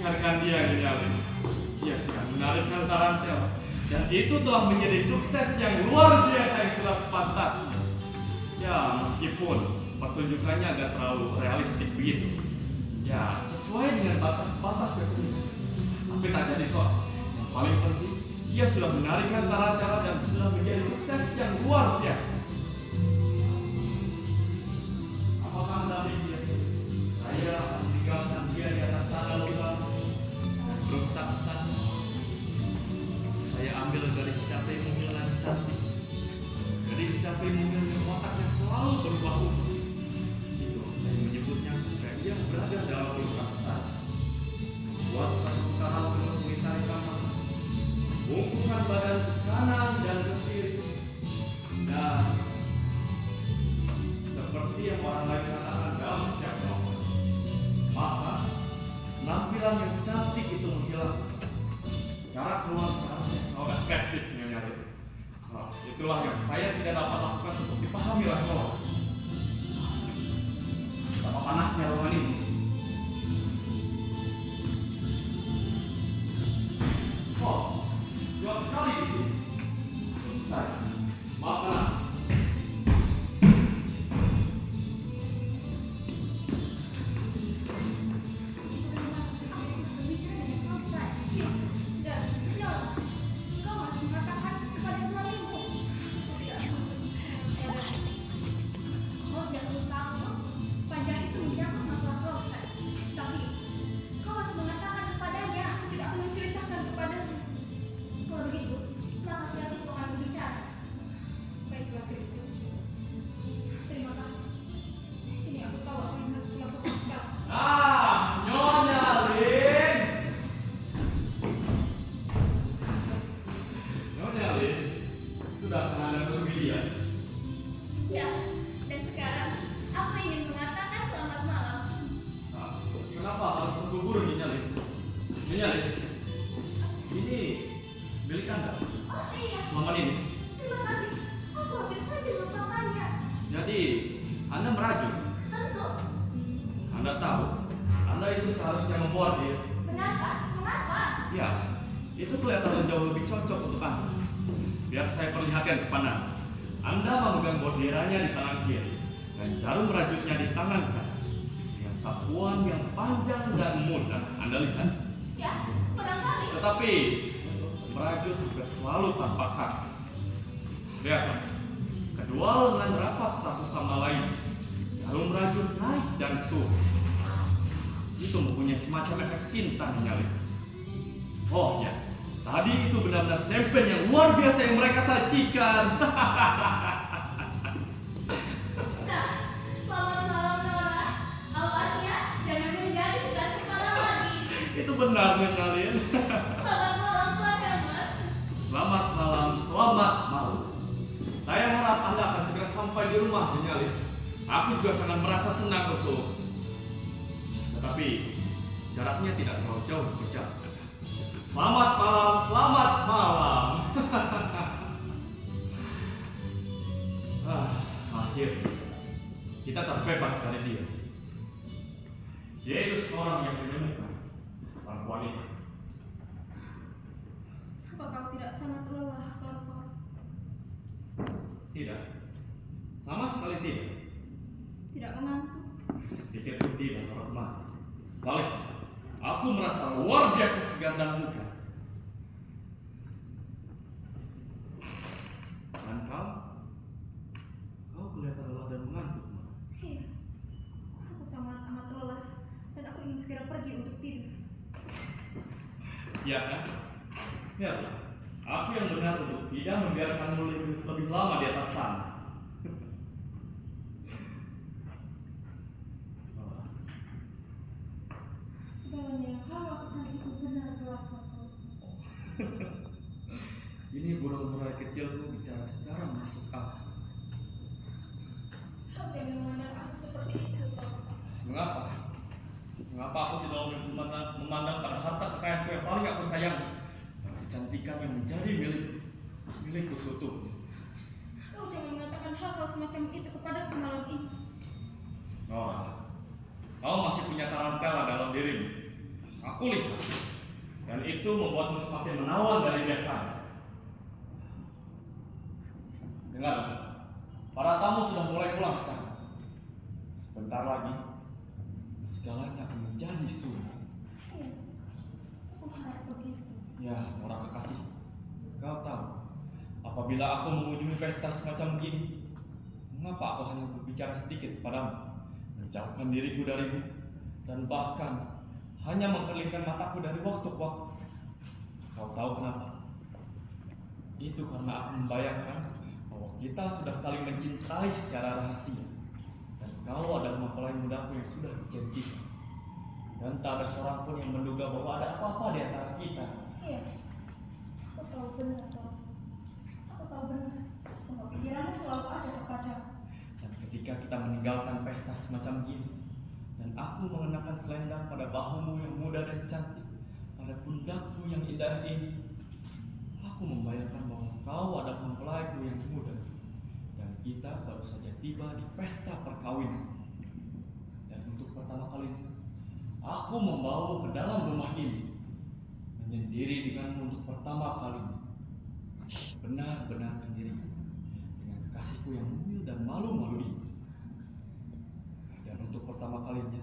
biarkan dia Nyonya. Dia sudah menarikkan tarantel, dan itu telah menjadi sukses yang luar biasa yang sudah pantasnya. Ya, meskipun pertunjukannya agak terlalu realistik begitu. Ya, sesuai dengan batas-batas keputusan. Tapi tak jadi soal. Yang paling penting, dia sudah menarikkan tarantel dan sudah menjadi sukses yang luar biasa. Apakah Anda pikir saya akan meninggalkan dia di atas sana lebih lama? Berusaha sana. Saya ambil dari capai mungil yang cantik, dari capai mungil yang otak yang selalu berubah-ubah. Itu saya menyebutnya supaya dia berada dalam lingkaran sana. Buat satu karang menemui tarik kamar, bungkukan badan ke kanan dan ke kiri, dan seperti yang orang lain katakan dalam setiap nomor, maka penampilan yang cantik itu menghilang. Cara keluar seharusnya selalu efektif Nyonya. Itulah yang saya tidak dapat lakukan untuk dipahami oleh orang. Betapa panasnya ruangan ini. Oh, gelap sekali di sini. Saya, maafkan. Tetapi merajut juga selalu tanpa kaki. Lihatlah, kedua lengan rapat satu sama lain. Jarum merajut naik dan turun. Itu mempunyai semacam efek cinta Nyonya. Oh ya, tadi itu benar-benar sempen yang luar biasa yang mereka sajikan. Selamat malam Nora. Awalnya jangan menjadi tidak sekolah lagi. Itu benar Nyonya. Selamat malam, selamat malam. Saya harap Anda akan segera sampai di rumah, Nyonya. Aku juga sangat merasa senang betul. Tetapi jaraknya tidak terlalu jauh berjalan. Selamat malam, selamat malam. Akhirnya kita terbebas dari dia. Dia itu seorang yang menemukan sang wanita. Apa kau tidak sangat lelah, Korpor? Tidak, sama sekali tidak. Tidak mengantuk? Sedikit pun tidak, Rohman. Sebaliknya, aku merasa luar biasa segar dan muda. Dan kau kelihatan lelah dan mengantuk. Iya, aku sangat amat lelah dan aku ingin segera pergi untuk tidur. Iya kan? Lihatlah, aku yang benar untuk tidak membiarkanmu lebih lama di atas sana. Segalanya yang kau lakukan itu benar telah Korpor. Ini burung-burung kecilku bicara secara masuk akal. Kau jangan memandang aku seperti itu, Korpor. Mengapa? Mengapa aku tidak memandang pada harta kekayaanku yang paling aku sayangi? Kecantikan yang menjadi milikku seutuhnya. Kau jangan mengatakan hal-hal semacam itu kepadaku malam ini. Nora, kau masih punya tarantela dalam dirimu. Aku lihat, dan itu membuatmu semakin menawan dari biasanya. Dengar, para tamu sudah mulai pulang sekarang. Sebentar lagi, segalanya akan menjadi sunyi. Iya, aku harap begitu. Ya, Nora kekasih, kau tahu, apabila aku mengunjungi pesta semacam begini, mengapa aku hanya berbicara sedikit padamu, menjauhkan diriku darimu, dan bahkan hanya mengkelilingkan mataku dari waktu ke waktu. Kau tahu kenapa? Itu karena aku membayangkan bahwa kita sudah saling mencintai secara rahasia, dan kau adalah mempelai mudaku yang sudah dijanjikan, dan tak ada seorang pun yang menduga bahwa ada apa-apa di antara kita. Iya, aku tahu benar, Pak. Aku tahu benar bahwa pikiranmu selalu ada kepadamu. Dan ketika kita meninggalkan pesta semacam gini, dan aku mengenakan selendang pada bahumu yang muda dan cantik, pada pundakku yang indah ini, aku membayangkan bahwa kau adalah mempelaiku yang muda, dan kita baru saja tiba di pesta perkawinan. Dan untuk pertama kalinya, aku membawamu ke dalam rumah ini, menyendiri denganmu untuk pertama kalinya, benar-benar sendiri, dengan kasihku yang mungil dan malu-malu ini. Dan untuk pertama kalinya,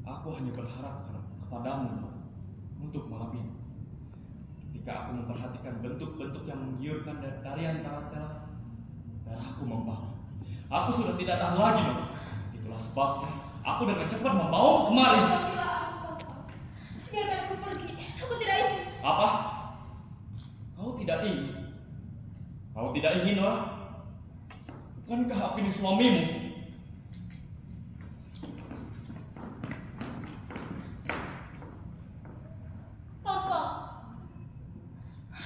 aku hanya berharap kepadamu untuk malam ini. Ketika aku memperhatikan bentuk-bentuk yang menggiurkan dari tarian tarantela, darahku membara. Aku sudah tidak tahan lagi, Nora. Itulah sebabnya aku dengan cepat membawamu kemari. Apabila aku, Pak, biarkan aku pergi. Aku tidak ingin. Apa? Kau tidak ingin? Kau tidak ingin, Nora? Bukankah aku ini suamimu?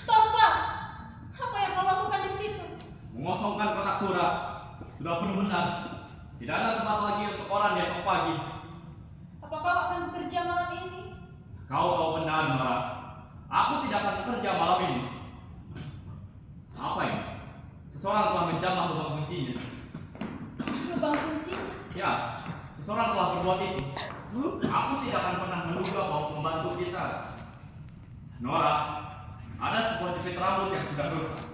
Taufan, apa yang kau lakukan di situ? Mengosongkan kotak surat. Sudah penuh benar. Tidak ada tempat lagi untuk orang di esok pagi. Apa kau akan bekerja malam ini? Kau tahu benar, Nora. Aku tidak akan bekerja malam ini. Apa ini? Seseorang telah menjamah lubang kuncinya. Lubang kunci? Ya, seseorang telah berbuat itu. Aku tidak akan pernah menduga bahwa pembantu kita, Nora, ada sebuah jepit rambut yang sudah rusak.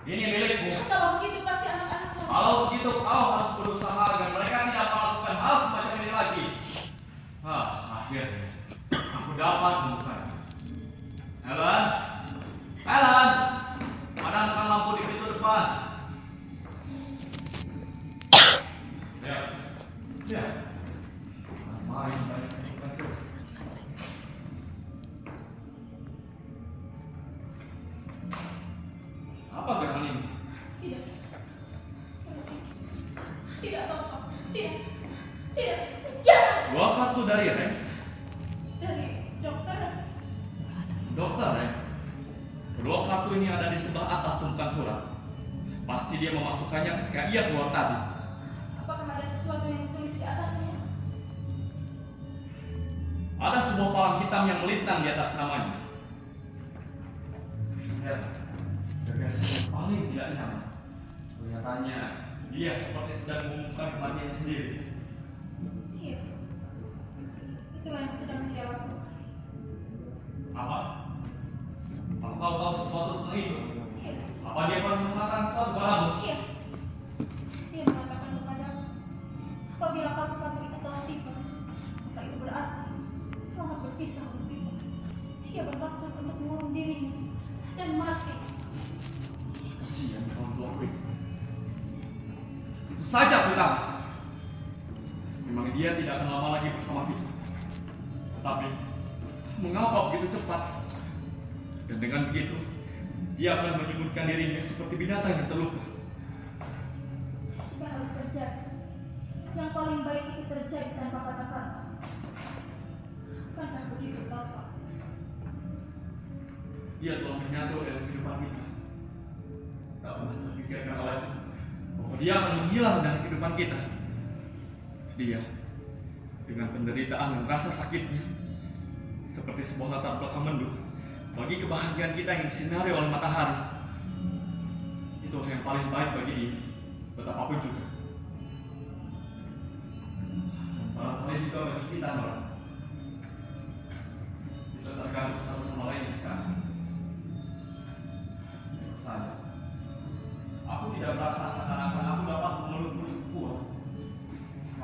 Ini milikmu. Kalau begitu pasti anak-anakku. Kalau begitu kau harus berusaha agar mereka tidak melakukan hal semacam ini lagi. Akhirnya aku dapat membukanya. Helen, Helen, padamkan lampu di pintu depan. Ya. Mari kita lakukan. Apa gerangan ini? Tidak. Tidak, Taufan. Tidak. Tidak. Jangan. Dua kartu dari Ren. Dari dokter. Dokter, Ren. Kedua kartu ini ada di sebelah atas tumpukan surat. Pasti dia memasukkannya ketika ia keluar tadi. Apakah ada sesuatu yang ditulis di atasnya? Ada sebuah palang hitam yang melintang di atas namanya. Ya, gagasan yang paling tidak nyaman. Kelihatannya dia seperti sedang mengumumkan kematiannya sendiri. Iya. Itulah yang sedang dia lakukan. Apa? Apa kau tahu sesuatu tentang itu? Iya. Apa dia pernah mengatakan sesuatu padamu? Iya. Dia mengatakan kepadamu, apabila kartu-kartu itu telah tiba, maka itu berarti selamat berpisah untuk kita. Ia bermaksud untuk mengurung dirinya dan mati. Kasihan orang tuaku itu. Itu saja aku tahu. Memang dia tidak akan lama lagi bersama kita. Tetapi mengapa begitu cepat? Dan dengan begitu, dia akan menyembunyikan dirinya seperti binatang yang terluka. Jika harus terjadi, yang paling baik itu terjadi tanpa kata-kata. Bukankah begitu, Bapak? Dia telah menyatu dalam kehidupan kita. Tak pernah terpikirkan olehnya bahwa dia akan menghilang dari kehidupan kita. Dia dengan penderitaan dan rasa sakitnya seperti sebuah latar belakang mendung bagi kebahagiaan kita yang disinari oleh matahari. Itulah yang paling baik bagi dia, betapapun juga. Dan barangkali juga bagi kita, Nora.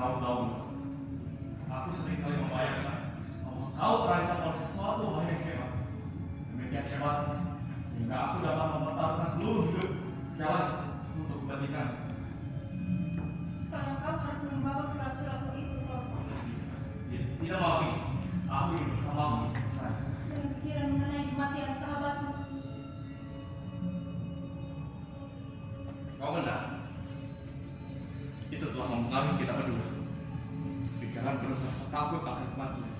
Kau tahu, aku seringkali membayangkan bahwa kau terancam oleh sesuatu hal yang hebat. Demikian hebatnya, sehingga aku dapat mempertaruhkan seluruh hidup segalanya untuk kepentingan. Sekarang kau harus membawa surat-suratmu itu, Romo. Tidak mau ini. Aku ingin bersamamu saya. Dengan pikiran mengenai kematian sahabatmu. Kau benar. Itu telah mempengaruhi kita berdua. Pikiran penuh rasa takut akan kematian.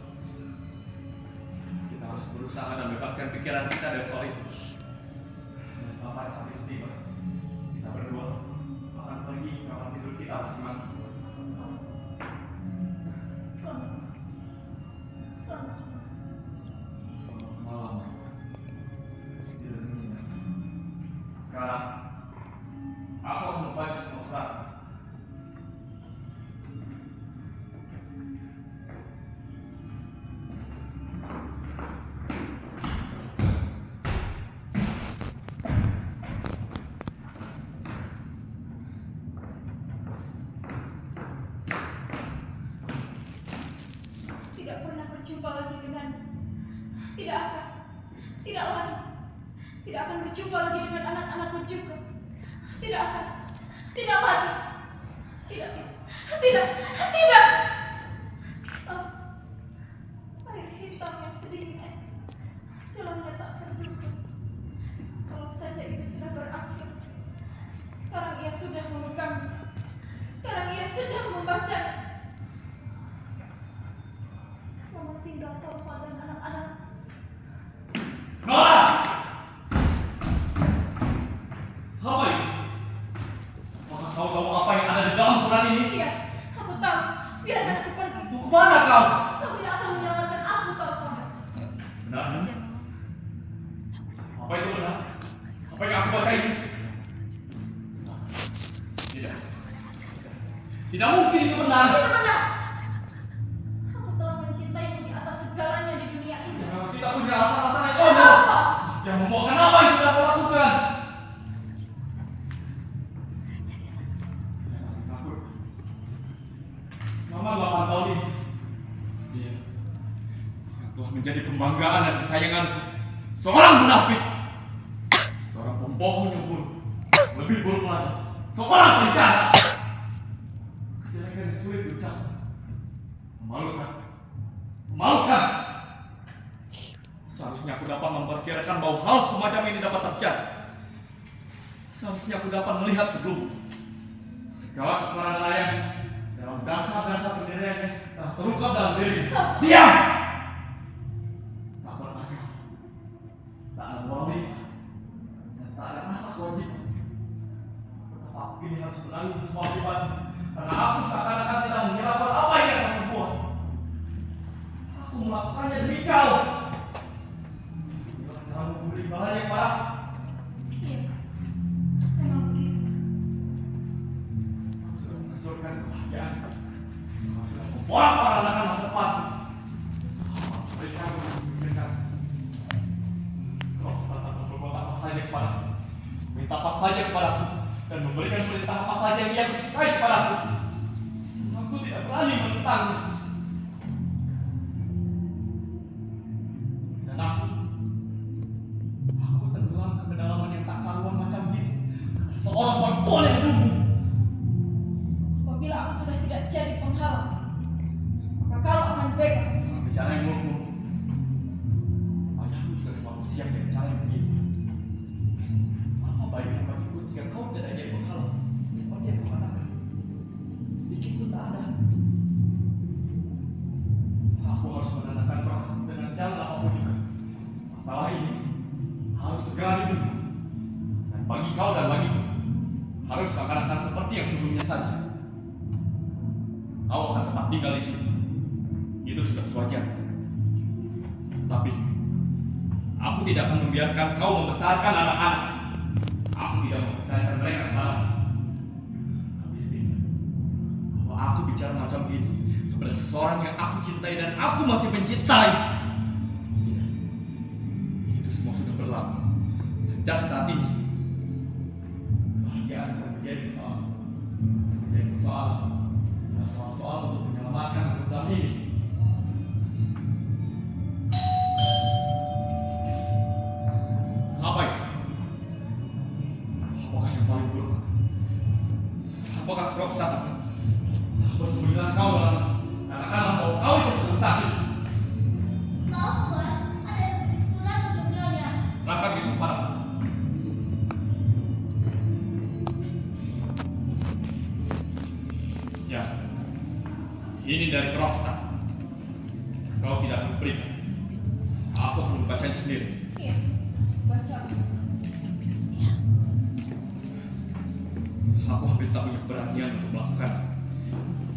Kita harus berusaha dan bebaskan pikiran kita dari soal itu. Dan sampai saat itu tiba, kita berdua akan pergi ke kamar tidur kita masing-masing. Selamat. Selamat. Selamat malam. Tidur nyenyak. Sekarang, aku akan membaca semua surat. Tidak pernah berjumpa lagi dengan. Tidak akan. Tidak lagi. Tidak akan berjumpa lagi dengan anak-anakku juga. Tidak akan. Tidak lagi. Tidak. Tidak. Tidak. Oh. Air hitam yang sedingin es. Dalamnya tak terduga. Kalau saja itu sudah berakhir. Sekarang ia sudah memegang. Sekarang ia sedang membaca. Selamat tinggal Taufa dan anak-anak. Nora! Apa ini? Apakah kau tahu apa yang ada di dalam surat ini? Iya, aku tahu. Biarkan aku pergi. Mau kemana kau? Kau tidak akan menyelamatkan aku, Taufa. Benar? Apa itu benar? Apa yang aku baca ini? Tidak. Tidak mungkin itu benar. Itu benar. Aku telah mencintaimu di atas segalanya di dunia ini. Jangan kita punya alasan-alasan yang konyol. Yang membuatkan apa yang sudah kau lakukan? Jangan takut. Selama 8 tahun ini, dia yang telah menjadi kebanggaan dan kesayangan seorang munafik, seorang pembohong yang buruk, lebih buruk lagi, seorang penjahat. Kejelekan yang sulit diucapkan, memalukan, memalukan. Seharusnya aku dapat memperkirakan bahwa hal semacam ini dapat terjadi. Seharusnya aku dapat melihat sebelum segala kekurangan ayah dalam dasar-dasar pendiriannya telah terungkap dalam diri. Diam! Tak beragam, tak ada moralitas, dan tak ada rasa kewajiban. Betapa aku kini harus menanggung semua akibat karena aku seakan-akan tidak menghiraukan apa yang aku perbuat. Aku melakukannya demi kau. Inilah cara memberi balanya kepada aku. Iya, memang begitu. Aku sudah menghancurkan kebahagiaan. Aku sudah memporak-porandakan masa depanku. Berikan, berikan. Kau sekarang berbuat apa saja kepadaku, minta apa saja kepadaku, dan memberikan perintah apa saja yang ia sukai kepadaku. Aku tidak berani menentangnya. Dan aku tenggelam ke kedalaman yang tak karuan macam ini. Seorang perempuan yang dulu. Apabila aku sudah tidak jadi penghalang, maka kau akan bebas. Bicara yang muluk-muluk. Ayahmu juga semanusia dengan cara yang begini. Apa baiknya bagiku jika kau tidak jadi penghalang? Seperti yang kau katakan. Sedikit pun tak ada. Aku harus menandakan perang dengan jalan apapun juga. Masalah ini harus segera dibungkam. Dan bagi kau dan bagiku, harus seakan-akan seperti yang sebelumnya saja. Kau akan tetap tinggal di sini. Itu sudah sewajarnya. Tapi aku tidak akan membiarkan kau membesarkan anak-anak. Aku tidak mempercayakan mereka kepadamu. Habis ini, kalau aku bicara macam ini kepada seseorang yang aku cintai dan aku masih mencintai, tidak. Itu semua sudah berlalu. Sejak saat ini, kebahagiaan akan menjadi persoalan. Menjadi persoalan. Dan soal-soal Ini dari Krokstad. Kau tidak perlu berikan. Aku akan membacanya sendiri. Iya, baca. Aku hampir tak punya keberanian untuk melakukan.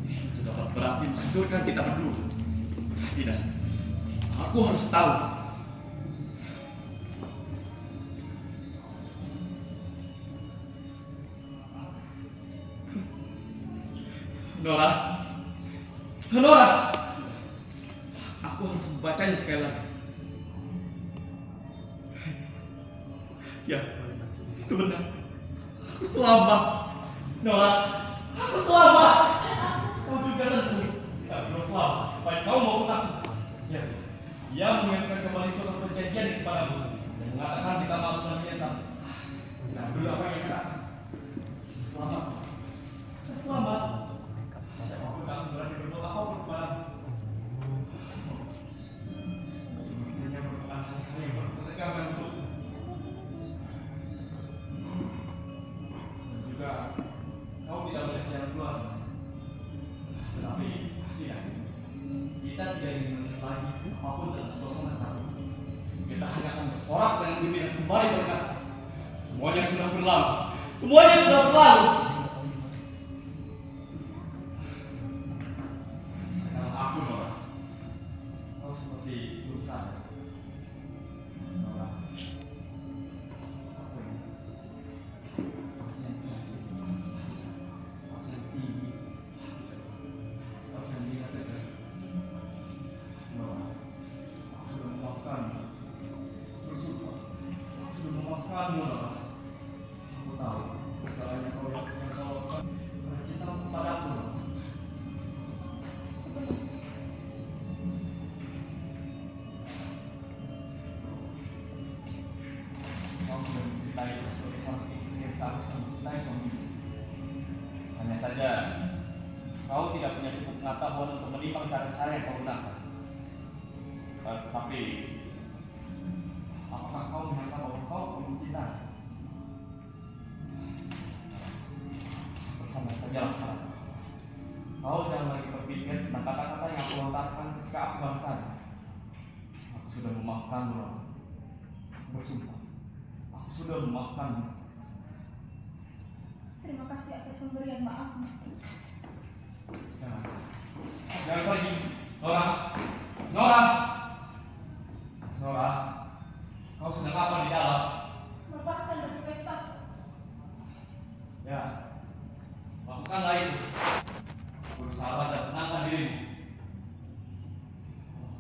Itu dapat berarti menghancurkan kita berdua. Tidak. Aku harus tahu. Nora. Nora. Aku harus membacanya sekali lagi. Ya, itu benar. Aku selamat. Nora, aku selamat. Kau juga tentu tidak perlu selamat. Baik kau mau aku. Ya, dia mengingatkan kembali surat perjanjian kepadamu dan mengatakan kita malu dan menyesal. Nah, dulu apa yang kata? Selamat. Selamat. Siapapun kamu berani berbuat apapun kepadamu. Mestinya merupakan hal yang berpegangan untuk juga kau tidak boleh jalan keluar. Tetapi tidak. Kita tidak ingin lagi apapun dalam suasana kami. Kita hanya akan bersorak dengan bibir yang sembari berkata, semuanya sudah berlalu. Semuanya sudah berlalu. Kalau aku, Nora, kau seperti urusan. Nora, aku ini pasien tinggi, pasien tinggi saja. Nora, aku sudah memaafkanmu. Bersumpah, aku sudah memaafkanmu, Nora. Aku tahu segalanya kau lakukan karena cintamu kepadaku, Nora. Kau sudah mencintai sebagai seorang istri yang seharusnya mencintai suamimu. Hanya saja, kau tidak punya cukup pengetahuan untuk menimbang cara-cara yang kau gunakan. Tetapi, apakah kau menyangka bahwa kau mencintai? Bersama saja lah. Kau jangan lagi berpikir tentang kata-kata yang aku lontarkan ketika aku bangkit. Aku sudah memaafkanmu, Nora. Bersumpah, aku sudah memaafkanmu. Terima kasih atas pemberian maafmu. Jangan pergi, Nora. Nora. Nora, kau sedang apa di dalam? Melepaskan baju pesta. Ya, lakukanlah itu. Bersahabat dan tenangkan dirimu.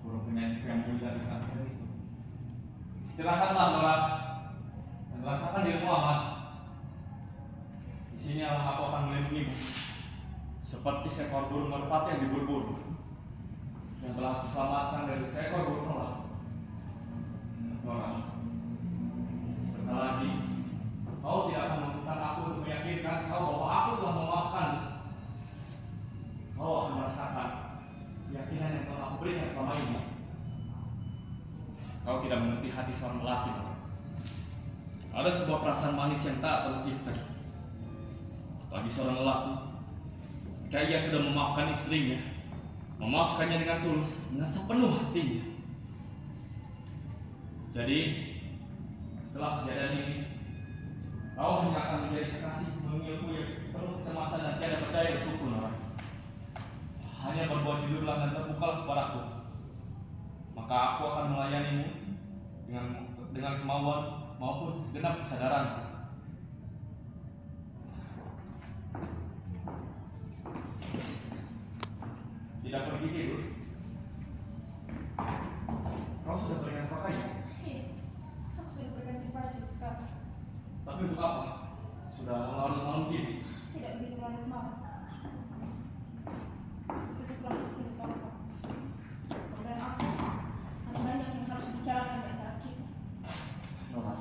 Burung penyanyi yang mulia di kantor itu. Istirahatlah, Nora, dan rasakan dirimu aman. Di sini aku akan melindungimu, seperti seekor burung merpati yang diburu-buru, yang telah aku selamatkan dari seekor burung elang. Nora, sebentar lagi kau tidak akan menemukan aku untuk meyakinkan kau bahwa aku telah memaafkanmu. Kau akan merasakan keyakinan yang telah aku berikan selama ini. Kau tidak mengerti hati seorang lelaki, Nora. Ada sebuah perasaan manis yang tak terlukiskan bagi seorang lelaki jika ia sudah memaafkan istrinya, memaafkannya dengan tulus, dengan sepenuh hatinya. Jadi, setelah kejadian ini, kau hanya akan menjadi kekasih mengilmu yang penuh kecemasan dan tiada berdaya untukku, Nora. Hanya berbuat jujurlah dan terbukalah kepadaku, maka aku akan melayanimu dengan kemauan maupun segenap kesadaranku. Tidak pergi tidur. Kau sudah berikan pakaian? Iya, aku sudah berganti baju sekarang. Tapi untuk apa? Sudah larut malam gini. Tidak begitu larut malam. Duduklah di sini, Bapak. Dan aku, ada banyak yang harus bicarakan di antara kita. Nora,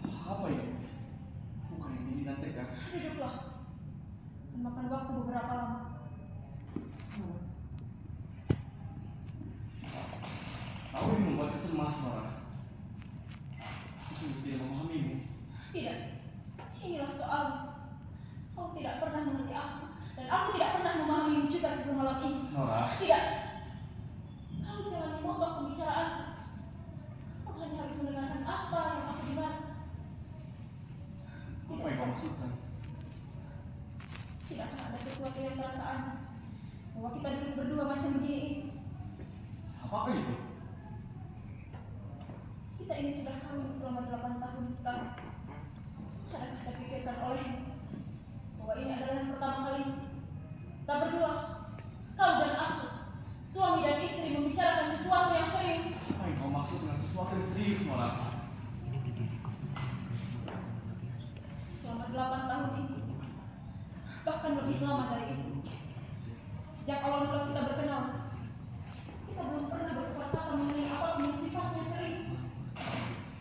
apa ini? Bukan yang ini nanti kan? Duduklah. Dan makan waktu beberapa lama. Kau ini membuatku cemas, Nora. Aku sungguh tidak memahamimu. Tidak. Inilah soal. Kau tidak pernah mengerti aku. Dan aku tidak pernah memahamimu juga sebelum malam ini. Nora, Tidak. Kau jangan memotong pembicaraan. Kau hanya harus mendengarkan apa yang aku dengar. apa yang kau maksudkan? Tidak akan ada sesuatu yang terasa aneh bahwa kita duduk berdua macam begini. Apakah itu? Kita ini sudah kawin selama 8 tahun sekarang. Adakah terpikirkan olehmu bahwa ini adalah yang pertama kali kita berdua, kau dan aku, suami dan istri membicarakan sesuatu yang serius? Apa yang kau maksud dengan sesuatu yang serius, Nora? Selama 8 tahun ini, bahkan lebih lama dari itu, sejak awal mula kita berkenal, kita belum pernah berbuat kata mengenai apapun yang sifatnya serius.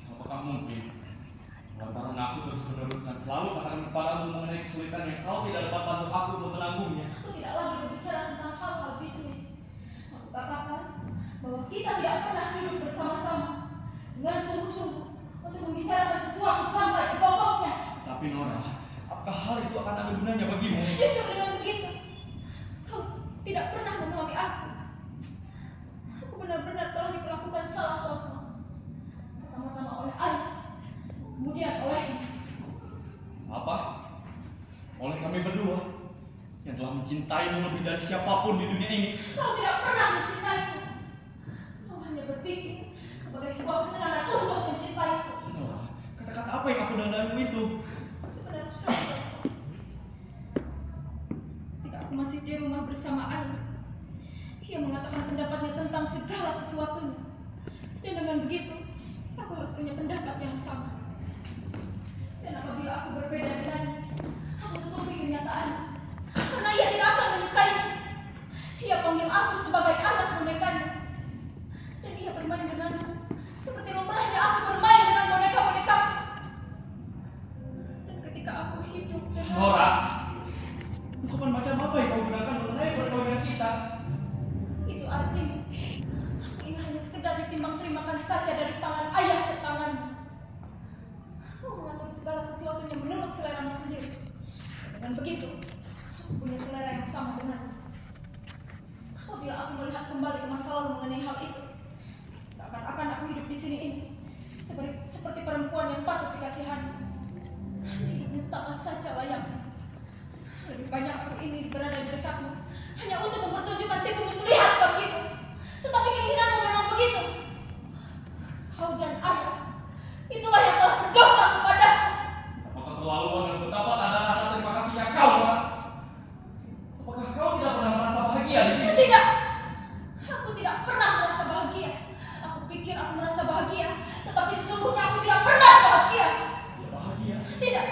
Apakah mungkin lantaran aku terus-menerus dan selalu katakan kepadamu mengenai kesulitan yang kau tidak dapat bantu aku untuk menanggungnya? Aku tidak lagi berbicara tentang hal-hal bisnis. Aku katakan bahwa kita tidak pernah duduk bersama-sama dengan sungguh-sungguh untuk membicarakan sesuatu sampai ke pokoknya. Tapi Nora, apakah hal itu akan ada gunanya bagimu? Justru dengan begitu, kau tidak pernah memahami aku. Aku benar-benar telah diperlakukan salah total. Pertama-tama oleh ayah, kemudian olehmu. Apa? Oleh kami berdua yang telah mencintaimu lebih dari siapapun di dunia ini. Kau tidak pernah mencintaiku. Kau hanya berpikir sebagai sebuah kesenangan untuk mencintaiku. Nora, kata-kata apa yang aku dandamu itu? Itu benar sekali. Ketika aku masih di rumah bersama ayah, ia mengatakan pendapatnya tentang segala sesuatunya. Dan dengan begitu, aku harus punya pendapat yang sama. Dan apabila aku berbeda dengannya, aku tutupi kenyataan. Karena ia tidak akan menyukainya. Ia panggil aku sebagai anak bonekanya. Dan ia bermain denganku seperti lumrahnya aku bermain dengan boneka-boneka. Dan ketika aku hidup dengan Nora, ungkapan macam apa yang kau gunakan mengenai perkawinan kita? itu artinya ini hanya sekedar ditimbang-terimakan saja dari tangan ayah ke tanganmu. Kau mengatur segala sesuatunya menurut seleramu sendiri. Dengan begitu, aku punya selera yang sama denganmu. Apabila aku melihat kembali ke masa lalu mengenai hal itu, seakan-akan aku hidup di sini ini seperti perempuan yang patut dikasihani. Hidup nestapa saja layaknya. Lebih banyak aku ini berada di dekatmu hanya untuk mempertunjukkan tipu muslihat bagimu. Tetapi keinginanmu memang begitu. Kau dan ayah, itulah yang telah berdosa kepadaku. Apakah keterlaluan dan betapa tak ada rasa terima kasihnya kau, Nora? Apakah kau tidak pernah merasa bahagia di sini? Tidak, aku tidak pernah merasa bahagia. Aku pikir aku merasa bahagia, tetapi sesungguhnya aku tidak pernah bahagia. Tidak bahagia. Tidak,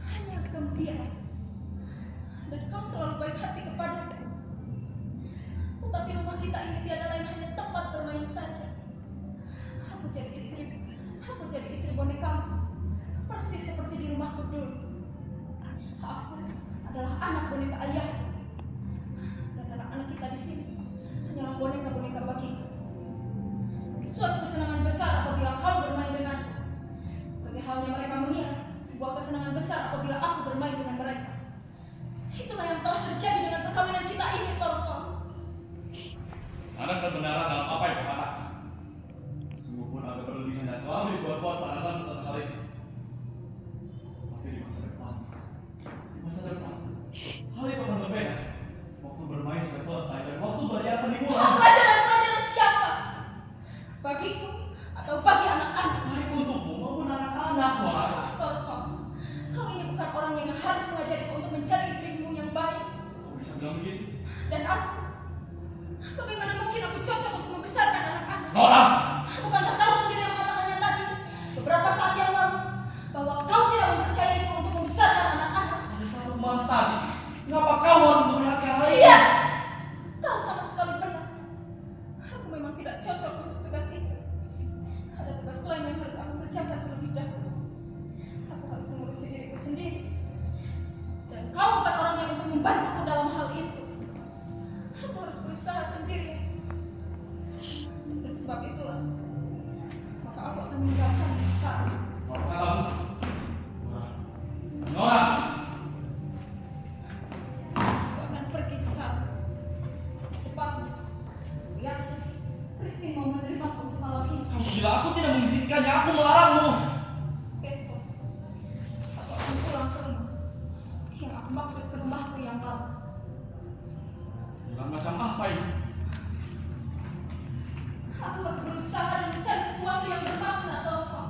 hanya gembira. Dan kau selalu baik hati kepadaku. Tetapi rumah kita ini tiada lain hanya tempat bermain saja. Aku jadi istri bonekamu, persis seperti di rumahku dulu. Aku adalah anak boneka ayahku. Dan anak-anak kita di sini hanyalah boneka-boneka bagiku. Suatu kesenangan besar apabila kau bermain denganku. Sebagai halnya mereka mengira sebuah kesenangan besar apabila aku bermain dengan mereka. Itulah yang telah terjadi dengan perkawinan kita ini, Torval. Ada kebenaran dalam apa yang kau katakan. Sungguh pun agak berlebihan dan telah dibuat-buat padahalkan tentang hal itu. Tapi di masa depan, hal itu akan berbeda. Waktu bermain sudah selesai dan waktu belajar akan dimulai. Pelajaran siapa? Bagiku atau bagi anak-anak? Baik untukmu maupun anak-anak, Nora. Torval, kau ini bukan orang yang harus mengajariku untuk mencari istrimu yang baik. Kau bisa bilang begitu? Dan aku, bagaimana mungkin aku cocok untuk membesarkan anak-anak? Nora! Bukankah kau sendiri yang mengatakannya tadi, beberapa saat yang lalu, bahwa kau tidak mempercayaiku untuk membesarkan anak-anak? Ada satu malam tadi. Kenapa kau harus memperhatikan hal ini? Iya, kau sama sekali benar. Aku memang tidak cocok untuk tugas itu. Ada tugas lain yang harus aku kerjakan terlebih dahulu. Aku harus mengurusi diriku sendiri. Dan kau bukan orang yang untuk membantuku dalam hal itu. Aku harus berusaha sendiri. Dan sebab itulah, maka aku akan meninggalkanmu sekarang. Apa katamu? Nora! Aku akan pergi sekarang. Rizky mau menerimaku untuk malam ini. Kamu bilang aku tidak mengizinkannya, aku melarangmu. Besok aku akan pulang ke rumah. Yang aku maksud ke rumahku yang lama. Bilang macam apa ini? Aku harus berusaha dan mencari sesuatu yang bermakna, Taufan.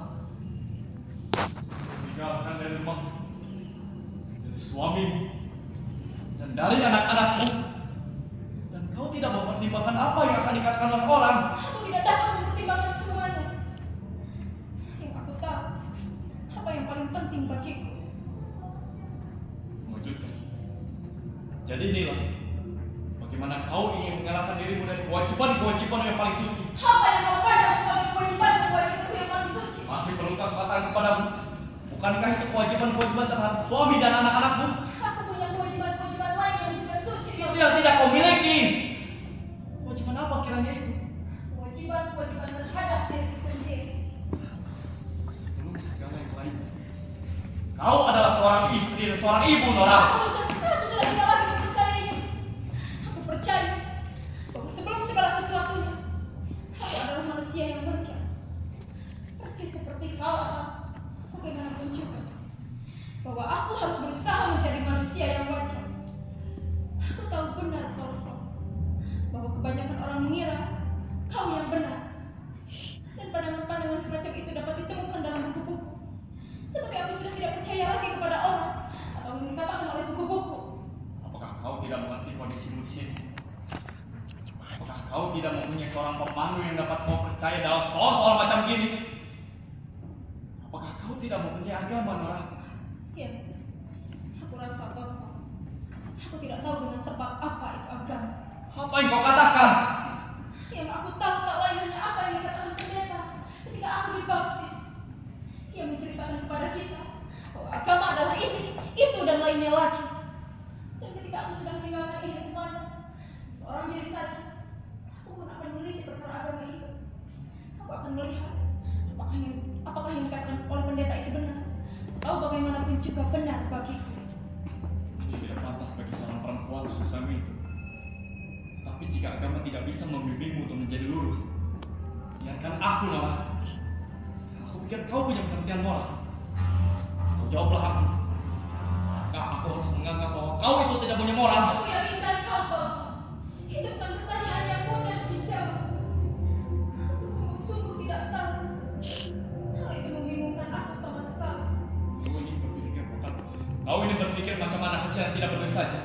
Tinggalkan dari rumah, dari suamimu, dan dari anak-anakmu. Dan kau tidak mempertimbangkan apa yang akan dikatakan oleh orang. Aku tidak dapat mempertimbangkan semuanya. Yang aku tahu, apa yang paling penting bagiku. Mewujudkan. Jadi inilah bagaimana kau ingin mengalahkan dirimu dari kewajiban-kewajiban yang paling suci. Apa yang kau pandang sebagai kewajiban-kewajibanku yang paling suci? Masih perlukah katakan kepadamu? Bukankah itu kewajiban-kewajiban terhadap suami dan anak-anakmu? Aku punya kewajiban-kewajiban lain yang juga suci. Itu yang tidak kau miliki. Kewajiban apa kiranya itu? Kewajiban-kewajiban terhadap diriku sendiri. Sebelum segala yang lain, kau adalah seorang istri dan seorang ibu, Nora. Aku sudah tidak lagi mempercayainya. Aku percaya bahwa sebelum segala sesuatunya, aku adalah manusia yang wajar. Persis seperti kau atau bagaimanapun juga. Bahwa aku harus berusaha menjadi manusia yang wajar. Aku tahu benar, Taufan, bahwa kebanyakan orang mengira kau yang benar. Dan pandangan-pandangan semacam itu dapat ditemukan dalam buku-buku. Tetapi aku sudah tidak percaya lagi kepada orang atau yang dikatakan oleh buku-buku. Apakah kau tidak mengerti kondisimu di sini? Apakah kau tidak mempunyai seorang pemandu yang dapat kau percaya dalam soal-soal macam gini? Apakah kau tidak mempunyai agama, Nora? Ya, aku rasa Taufan, aku tidak tahu dengan tepat apa itu agama. Apa yang kau katakan? Yang aku tahu tak lain hanya apa yang dikatakan pendeta ketika aku dibaptis. Ia menceritakan kepada kita bahwa agama adalah ini, itu dan lainnya lagi. Dan ketika aku sudah meninggalkan ini semuanya, seorang diri saja, aku pun akan meneliti perkara agama itu. Aku akan melihat apakah yang dikatakan oleh pendeta itu benar, atau bagaimanapun juga benar bagiku. Ini tidak pantas bagi seorang perempuan susahmu itu. Tetapi jika agama tidak bisa membimbingmu untuk menjadi lurus, biarkan aku, Nora. Aku pikir kau punya pengertian moral. Atau jawablah aku. Apakah aku harus menganggap bahwa kau itu tidak punya moral? Aku yakinkan kau, Taufan. Itu bukan pertanyaan yang mudah dijawab. Aku sungguh-sungguh tidak tahu. Hal itu membingungkan aku sama sekali. Kau ini berpikir macam anak kecil yang tidak berdosa saja.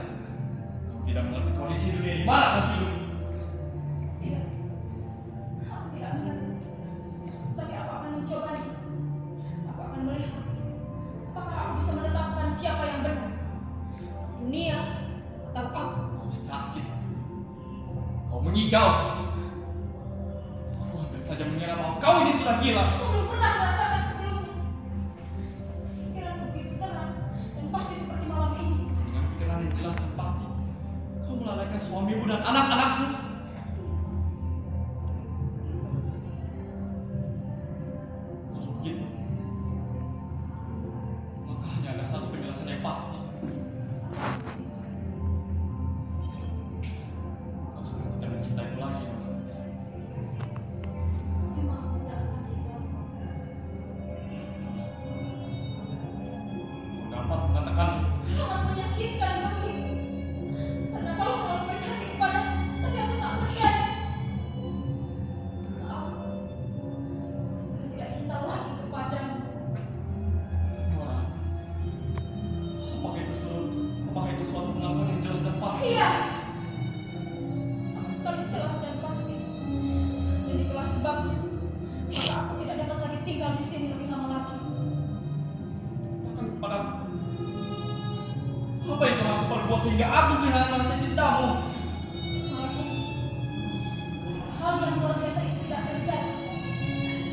Kau tidak mengerti kondisi dunia di mana kau hidup. Tidak. Aku tidak mengerti. Tapi aku akan mencobanya. Aku akan melihat apakah aku bisa menetapkan siapa yang benar. Dunia atau aku. Kau sakit. Kau mengigau. Aku hampir saja mengira bahwa kau ini sudah gila. Aku belum pernah merasakan sebelumnya. Pikiranku begitu terang dan pasti seperti malam ini. Dengan pikiran yang jelas dan pasti, kau melalaikan suamimu dan anak-anakmu. Kalau begitu, maka hanya ada satu penjelasan yang pasti. Kau sudah tidak mencintaiku lagi. Memang aku tidak lagi tahu. Kau dapat mengatakannya. Sangat menyakitkan bagiku. Karena kau selalu baik hati kepadaku, tapi aku tak percaya. Kau sudah tidak cinta lagi kepadamu. Nora, apakah itu suatu pengakuan yang jelas dan pasti? Iya, sama sekali jelas dan pasti. Dan itulah sebabnya maka aku tidak dapat lagi tinggal di sini lebih lama lagi. Katakan kepadaku, apa yang telah aku perbuat sehingga aku kehilangan rasa cintamu? Malam ini, hal yang luar biasa itu tidak terjadi.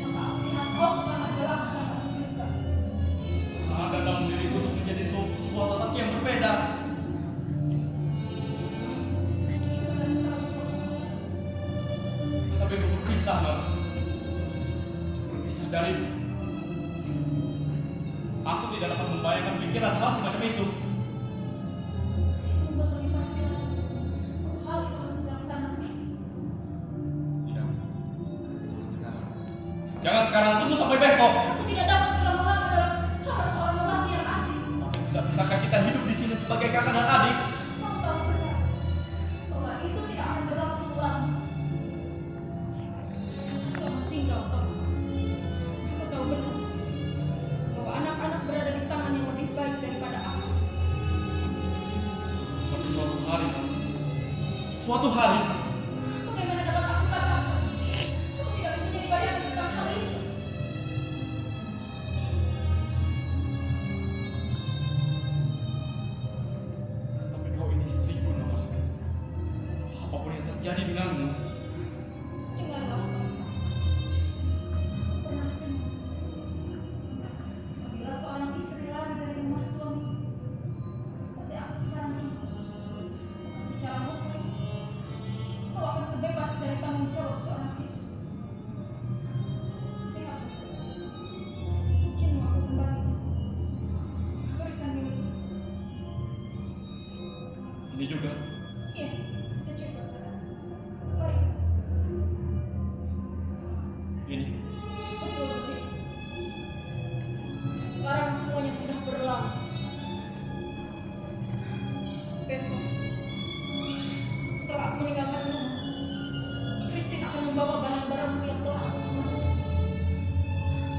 Maka aku lihat kau sangat gelap dan menunjukkan. Ada dalam diriku untuk menjadi sebuah lelaki yang berbeda. Benar sekali, Kau. Tapi aku berpisah, Nora. Berpisah darimu. Aku tidak dapat membayangkan pikiran hal semacam itu. Itu membuat kami pasti lagi bahwa hal itu harus dilaksanakan. Tidak. Jangan sekarang, tunggu sampai besok. Aku tidak dapat berlama-lama dalam hal seorang lelaki yang asing. Tapi tidak bisakah kita hidup di sini sebagai kakak dan adik? Kau tahu benar bahwa itu tidak akan berlangsung lama. Selamat tinggal, Tom. Kau tahu benar bahwa anak-anak berada di tangan yang lebih baik daripada aku. Tapi suatu hari, Bagaimana dapat aku katakan? Aku tidak mempunyai bayangan tentang hal itu. tapi kau ini istriku, Nora. Apapun yang terjadi denganmu, Dengarlah, Tom. Aku pernah dengar. Apabila seorang istri lari dari rumah suami, seperti aku sekarang ini, maka secara hukum, kau akan terbebas dari tanggung jawab seorang istri. Lihat, cincinmu aku kembali. Berikan milikku. ini juga. Iya, itu juga. Mari. Ini. Betul begitu. Sekarang semuanya sudah berlalu. Besok, setelah aku meninggalkan rumah, Christine akan membawa barang-barangku yang telah aku kemas.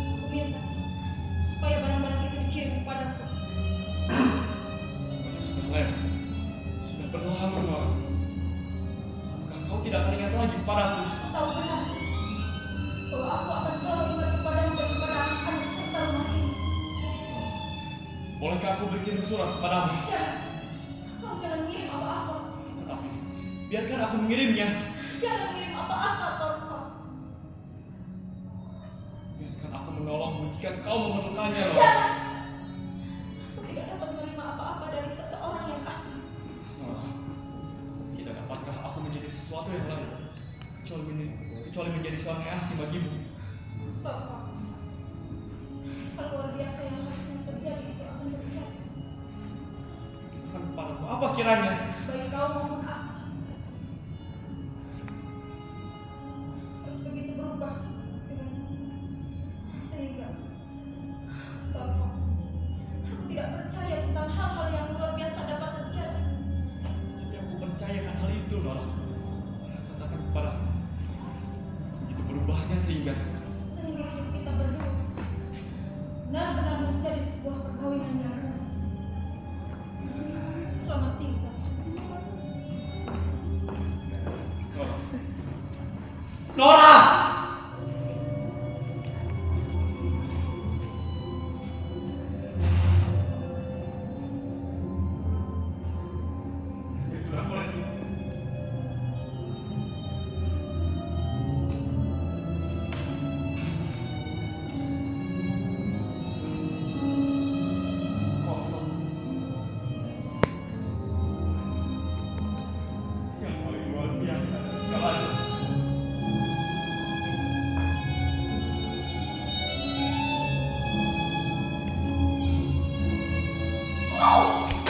Aku minta supaya barang-barang itu dikirim kepadaku. Semuanya sudah lewat. Sudah berlalu, Nora. Apakah kau tidak akan ingat lagi kepadaku? Aku tahu benar bahwa aku akan selalu ingat kepadamu dan kepada anak-anak serta rumah ini. Bolehkah aku berkirim surat kepadamu? Jangan, kau jangan ngirim apa-apa. Tetapi, biarkan aku mengirimnya. Jangan ngirim apa-apa, Torfa. Biarkan aku menolongmu jika kau memerlukannya, Nora. Jangan. Aku tidak dapat menerima apa-apa dari seseorang yang asing. Nora, tidak dapatkah aku menjadi sesuatu yang lain kecuali menjadi seorang yang asing bagimu? Torfa, hal luar biasa yang harusnya terjadi itu akan terjadi. Katakan kepadaku, apa kiranya? Baik kau maupun aku. Terus begitu berubah denganmu. Sehingga, Torfa, aku tidak percaya tentang hal-hal yang luar biasa dapat terjadi. Tapi aku percayakan hal itu, Nora. Katakan kepadaku, begitu berubahnya sehingga Hidup kita berdua benar-benar menjadi sebuah perkawinan yang real. Selamat tinggal. Nora. Nora! Ya sudah mulai. Kosong. Yang paling luar biasa dari segalanya. Oh!